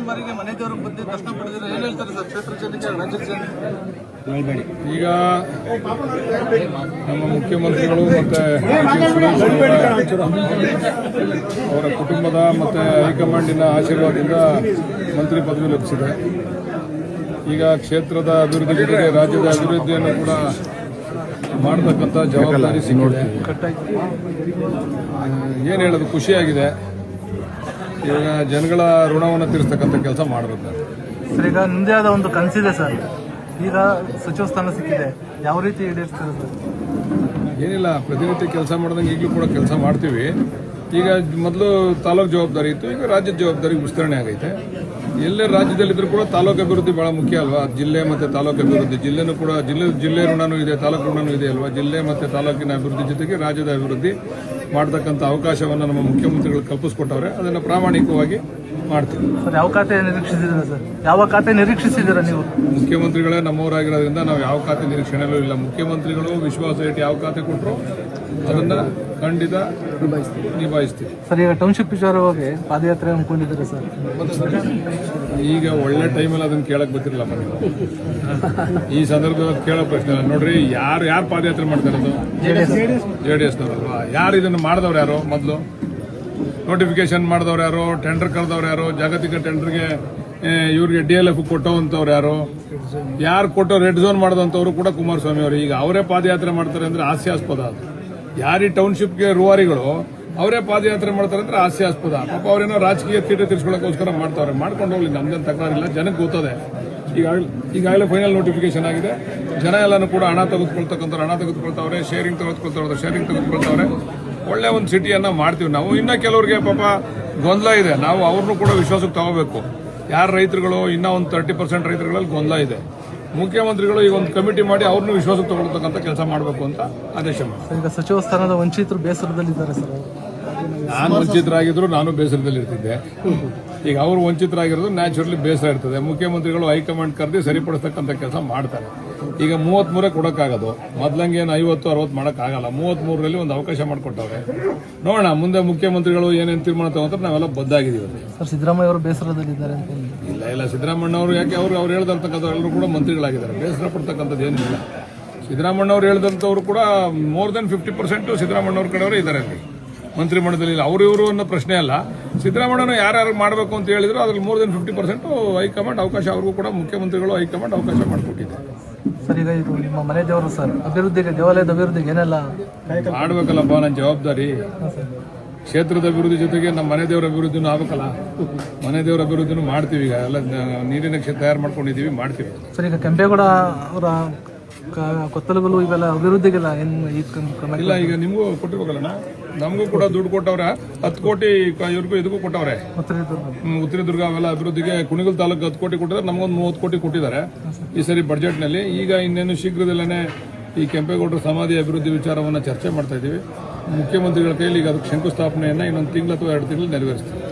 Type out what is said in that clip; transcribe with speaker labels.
Speaker 1: ಬಾರಿಗೆ ಮನೆ ದೇವರಿಗೆ ಬಂದು ದರ್ಶನ ಪಡೆದಿದ್ದಾರೆ. ಏನ್ ಹೇಳ್ತಾರೆ ಸರ್ ಕ್ಷೇತ್ರ ಜನಕ್ಕೆ, ರಾಜ್ಯದ ಜನತೆ?
Speaker 2: ಈಗ ನಮ್ಮ ಮುಖ್ಯಮಂತ್ರಿಗಳು ಮತ್ತೆ ಅವರ ಕುಟುಂಬದ ಮತ್ತೆ ಹೈಕಮಾಂಡಿನ ಆಶೀರ್ವಾದದಿಂದ ಮಂತ್ರಿ ಪದವಿ ಲಭಿಸಿದೆ. ಈಗ ಕ್ಷೇತ್ರದ ಅಭಿವೃದ್ಧಿ ಜೊತೆಗೆ ರಾಜ್ಯದ ಅಭಿವೃದ್ಧಿಯನ್ನು ಕೂಡ ಮಾಡತಕ್ಕಂಥ ಜವಾಬ್ದಾರಿ ಸಿಕ್ಕಿದೆ. ಏನು ಹೇಳೋದು, ಖುಷಿಯಾಗಿದೆ. ಈಗ ಜನಗಳ ಋಣವನ್ನು ತೀರಿಸ್ತಕ್ಕಂಥ ಕೆಲಸ ಮಾಡಬೇಕು
Speaker 1: ಸರ್. ಈಗ ನಿಮ್ಮದೇ ಆದ ಒಂದು ಕನಸಿದೆ ಸರ್, ಈಗ ಸಚಿವ ಸ್ಥಾನ ಸಿಕ್ಕಿದೆ, ಯಾವ ರೀತಿ ಈಡೇರಿಸ್ತಾರೆ ಸರ್?
Speaker 2: ಏನಿಲ್ಲ, ಪ್ರತಿನಿತ್ಯ ಕೆಲಸ ಮಾಡಿದಂಗೆ ಈಗಲೂ ಕೂಡ ಕೆಲಸ ಮಾಡ್ತೀವಿ. ಈಗ ಮೊದಲು ತಾಲೂಕು ಜವಾಬ್ದಾರಿ ಇತ್ತು, ಈಗ ರಾಜ್ಯದ ಜವಾಬ್ದಾರಿ ವಿಸ್ತರಣೆ ಆಗೈತೆ. ಎಲ್ಲೇ ರಾಜ್ಯದಲ್ಲಿದ್ದರೂ ಕೂಡ ತಾಲೂಕು ಅಭಿವೃದ್ಧಿ ಬಹಳ ಮುಖ್ಯ ಅಲ್ವಾ? ಜಿಲ್ಲೆ ಮತ್ತು ತಾಲೂಕು ಅಭಿವೃದ್ಧಿ, ಜಿಲ್ಲೆನೂ ಕೂಡ ಜಿಲ್ಲೆ ಋಣನೂ ಇದೆ, ತಾಲೂಕು ಋಣನೂ ಇದೆ ಅಲ್ವಾ? ಜಿಲ್ಲೆ ಮತ್ತು ತಾಲೂಕಿನ ಅಭಿವೃದ್ಧಿ ಜೊತೆಗೆ ರಾಜ್ಯದ ಅಭಿವೃದ್ಧಿ ಮಾಡತಕ್ಕಂಥ ಅವಕಾಶವನ್ನು ನಮ್ಮ ಮುಖ್ಯಮಂತ್ರಿಗಳು ಕಲ್ಪಿಸಿಕೊಟ್ಟವ್ರೆ. ಅದನ್ನು ಪ್ರಾಮಾಣಿಕವಾಗಿ ಮಾಡ್ತೀವಿ.
Speaker 1: ಸರ್, ಯಾವ ಖಾತೆ ನಿರೀಕ್ಷಿಸಿದ್ದೀರಾ ಸರ್? ಯಾವ ಖಾತೆ ನಿರೀಕ್ಷಿಸಿದ್ದೀರಾ ನೀವು?
Speaker 2: ಮುಖ್ಯಮಂತ್ರಿಗಳೇ ನಮ್ಮವರಾಗಿರೋದ್ರಿಂದ ನಾವು ಯಾವ ಖಾತೆ ನಿರೀಕ್ಷಣೆಯಲ್ಲೂ ಇಲ್ಲ. ಮುಖ್ಯಮಂತ್ರಿಗಳು ವಿಶ್ವಾಸ ಇಟ್ಟು ಯಾವ ಖಾತೆ ಕೊಟ್ಟರು ಅದನ್ನ ಖಂಡಿತ ನಿಭಾಯಿಸ್ತೀವಿ.
Speaker 1: ಸರ್, ಈಗ ಟೌನ್ಶಿಪ್ ವಿಚಾರವಾಗಿ ಪಾದಯಾತ್ರೆ ಹಮ್ಮಿಕೊಂಡಿದ್ದಾರೆ ಸರ್.
Speaker 2: ಈಗ ಒಳ್ಳೆ ಟೈಮಲ್ಲಿ ಅದನ್ನ ಕೇಳಕ್ ಗೊತ್ತಿರಲ್ಲಪ್ಪ ನೀವು. ಈ ಸಂದರ್ಭದಲ್ಲಿ ಕೇಳೋ ಪ್ರಶ್ನೆ ಇಲ್ಲ. ನೋಡ್ರಿ, ಯಾರು ಪಾದಯಾತ್ರೆ ಮಾಡ್ತಾ ಇರೋದು? JDS-ನವರಲ್ವಾ? ಯಾರು ಇದನ್ನು ಮಾಡಿದವ್ರು ಯಾರು? ಮೊದಲು ನೋಟಿಫಿಕೇಶನ್ ಮಾಡಿದವ್ರು ಯಾರು? ಟೆಂಡರ್ ಕರೆದವ್ರು ಯಾರು? ಜಾಗತಿಕ ಟೆಂಡರ್ಗೆ ಇವ್ರಿಗೆ DLF ಕೊಟ್ಟವಂತವ್ರು ಯಾರು ಕೊಟ್ಟೋ ರೆಡ್ ಝೋನ್ ಮಾಡಿದಂಥವ್ರು ಕೂಡ ಕುಮಾರಸ್ವಾಮಿ ಅವರು. ಈಗ ಅವರೇ ಪಾದಯಾತ್ರೆ ಮಾಡ್ತಾರೆ ಅಂದ್ರೆ ಹಾಸ್ಯಾಸ್ಪದ. ಅದು ಯಾರೀ ಟೌನ್ಶಿಪ್ಗೆ ರೂವಾರಿಗಳು ಅವರೇ ಪಾದಯಾತ್ರೆ ಮಾಡ್ತಾರೆ ಅಂದ್ರೆ ಹಾಸ್ಯಾಸ್ಪದ. ಪಾಪ ಅವರೇನೋ ರಾಜಕೀಯ ತೀಟೆ ತೀರಿಸ್ಕೊಳ್ಳೋಕ್ಕೋಸ್ಕರ ಮಾಡ್ತಾವ್ರೆ. ಮಾಡ್ಕೊಂಡು ಹೋಗ್ಲಿ, ನಮ್ದೇನು ತಕರಾರಿಲ್ಲ. ಜನಕ್ಕೆ ಗೊತ್ತದೆ. ಈಗಾಗಲೇ ಫೈನಲ್ ನೋಟಿಫಿಕೇಶನ್ ಆಗಿದೆ. ಜನ ಎಲ್ಲಾನು ಕೂಡ ಹಣ ತೆಗೆದುಕೊಳ್ತಾವ್ರೆ, ಶೇರಿಂಗ್ ತೆಗೆದುಕೊಳ್ತಾವ್ರೆ. ಒಳ್ಳೆ ಒಂದು ಸಿಟಿಯನ್ನ ಮಾಡ್ತೀವಿ ನಾವು. ಇನ್ನ ಕೆಲವರಿಗೆ ಪಾಪ ಗೊಂದಲ ಇದೆ, ನಾವು ಅವ್ರನ್ನೂ ಕೂಡ ವಿಶ್ವಾಸಕ್ಕೆ ತಗೋಬೇಕು. ಯಾರು ರೈತರುಗಳು, ಇನ್ನೂ ಒಂದು 30% ರೈತರುಗಳಲ್ಲಿ ಗೊಂದಲ ಇದೆ. ಮುಖ್ಯಮಂತ್ರಿಗಳು ಈಗ ಒಂದು ಕಮಿಟಿ ಮಾಡಿ ಅವ್ರನ್ನೂ ವಿಶ್ವಾಸಕ್ಕೆ ತಗೊಳ್ತಕ್ಕಂಥ ಕೆಲಸ ಮಾಡಬೇಕು ಅಂತ ಆದೇಶ ಮಾಡಿ.
Speaker 1: ಈಗ ಸಚಿವ ಸ್ಥಾನದ ವಂಚಿತರು ಬೇಸರದಲ್ಲಿದ್ದಾರೆ ಸರ್.
Speaker 2: ನಾನು ವಂಚಿತರಾಗಿದ್ರು ನಾನು ಬೇಸರದಲ್ಲಿರ್ತಿದ್ದೆ. ಈಗ ಅವರು ವಂಚಿತರಾಗಿರೋದು ನ್ಯಾಚುರಲಿ ಬೇಸರ ಇರ್ತದೆ. ಮುಖ್ಯಮಂತ್ರಿಗಳು ಹೈಕಮಾಂಡ್ ಕರೆದಿ ಸರಿಪಡಿಸ್ತಕ್ಕಂಥ ಕೆಲಸ ಮಾಡ್ತಾರೆ. ಈಗ 33 ಕೊಡೋಕ್ಕಾಗೋದು, ಮೊದಲಂಗೆ ಏನು 50-60 ಮಾಡೋಕ್ಕಾಗಲ್ಲ. 33ರಲ್ಲಿ ಒಂದು ಅವಕಾಶ ಮಾಡಿಕೊಟ್ಟವ್ರೆ. ನೋಡೋಣ ಮುಂದೆ ಮುಖ್ಯಮಂತ್ರಿಗಳು ಏನೇನು ತೀರ್ಮಾನ ತಗೊಂತಾರೆ, ನಾವೆಲ್ಲ ಬದ್ದಾಗಿದ್ದೀವಿ.
Speaker 1: ಸರ್, ಸಿದ್ದರಾಮಯ್ಯ ಅವರು ಬೇಸರದಲ್ಲಿದ್ದಾರೆ ಅಂತ?
Speaker 2: ಇಲ್ಲ, ಸಿದ್ದರಾಮಯ್ಯವರು ಯಾಕೆ ಅವ್ರು ಹೇಳ್ದಂತಕ್ಕಂಥ ಎಲ್ಲರೂ ಕೂಡ ಮಂತ್ರಿಗಳಾಗಿದ್ದಾರೆ. ಬೇಸರ ಪಡ್ತಕ್ಕಂಥದ್ದು ಏನಿಲ್ಲ. ಸಿದ್ದರಾಮಯ್ಯವ್ರು ಹೇಳಿದಂಥವ್ರು ಕೂಡ ಮೋರ್ ದೆನ್ 50% ಸಿದ್ದರಾಮಯ್ಯವ್ರ ಕಡೆಯವರೇ ಇದ್ದಾರೆ ಅಲ್ಲಿ ಮಂತ್ರಿಮಂಡಲದಲ್ಲಿ. ಇವರು ಅನ್ನೋ ಪ್ರಶ್ನೆ ಅಲ್ಲ. ಸಿದ್ದರಾಮಯ್ಯನ ಯಾರ್ಯಾರು ಮಾಡಬೇಕು ಅಂತ ಹೇಳಿದ್ರು ಅದ್ರಲ್ಲಿ ಮೋರ್ ದೆನ್ 50% ಹೈಕಮಾಂಡ್ ಅವಕಾಶ, ಅವ್ರಿಗೂ ಕೂಡ ಮುಖ್ಯಮಂತ್ರಿಗಳು ಹೈಕಮಾಂಡ್ ಅವಕಾಶ ಮಾಡಿಕೊಟ್ಟಿದೆ.
Speaker 1: ಸರ್, ಈಗ ಇದು ನಿಮ್ಮ ಮನೆ ದೇವರು ಸರ್, ಅಭಿವೃದ್ಧಿಗೆ, ದೇವಾಲಯದ ಅಭಿವೃದ್ಧಿಗೆ ಏನೆಲ್ಲ
Speaker 2: ಮಾಡ್ಬೇಕಲ್ಲಪ್ಪ? ನನ್ನ ಜವಾಬ್ದಾರಿ. ಕ್ಷೇತ್ರದ ಅಭಿವೃದ್ಧಿ ಜೊತೆಗೆ ನಮ್ಮ ಮನೆ ದೇವರ ಅಭಿವೃದ್ಧಿನೂ ಆಗ್ಬೇಕಲ್ಲ. ಮನೆ ದೇವರ ಅಭಿವೃದ್ಧಿನೂ ಮಾಡ್ತೀವಿ. ಈಗ ಎಲ್ಲ ನೀರಿನ ಕ್ಷೇತ್ರ ತಯಾರು ಮಾಡ್ಕೊಂಡಿದ್ದೀವಿ, ಮಾಡ್ತೀವಿ.
Speaker 1: ಸರ್, ಈಗ ಕೆಂಪೇಗೌಡ ಅವರ ಕೊತ್ತಲುಗಳು ಇವೆಲ್ಲ ಅಭಿವೃದ್ಧಿಗೆಲ್ಲ
Speaker 2: ಇಲ್ಲ, ಈಗ ನಿಮಗೂ ಕೊಟ್ಟಿರ್ಬೇಕಲ್ಲ. ನಮಗೂ ಕೂಡ ದುಡ್ಡು ಕೊಟ್ಟವ್ರೆ. 10 ಕೋಟಿ ಇವ್ರಿಗೂ ಇದಕ್ಕೂ ಕೊಟ್ಟವ್ರೆ. ಉತ್ತರದುರ್ಗ ಅವೆಲ್ಲ ಅಭಿವೃದ್ಧಿಗೆ ಕುಣಿಗಲ್ ತಾಲೂಕು 10 ಕೋಟಿ ಕೊಟ್ಟಿದ್ದಾರೆ. ನಮಗೊಂದು 30 ಕೋಟಿ ಕೊಟ್ಟಿದ್ದಾರೆ ಈ ಸರಿ ಬಜೆಟ್ನಲ್ಲಿ. ಈಗ ಇನ್ನೇನು ಶೀಘ್ರದಲ್ಲೇ ಈ ಕೆಂಪೇಗೌಡರ ಸಮಾಧಿ ಅಭಿವೃದ್ಧಿ ವಿಚಾರವನ್ನು ಚರ್ಚೆ ಮಾಡ್ತಾ ಇದ್ದೀವಿ. ಮುಖ್ಯಮಂತ್ರಿಗಳ ಕೈಯಲ್ಲಿ ಈಗ ಅದಕ್ಕೆ ಶಂಕುಸ್ಥಾಪನೆಯನ್ನು ಇನ್ನೊಂದು ತಿಂಗಳು ಅಥವಾ 2 ತಿಂಗಳು ನೆರವೇರಿಸ್ತೀವಿ.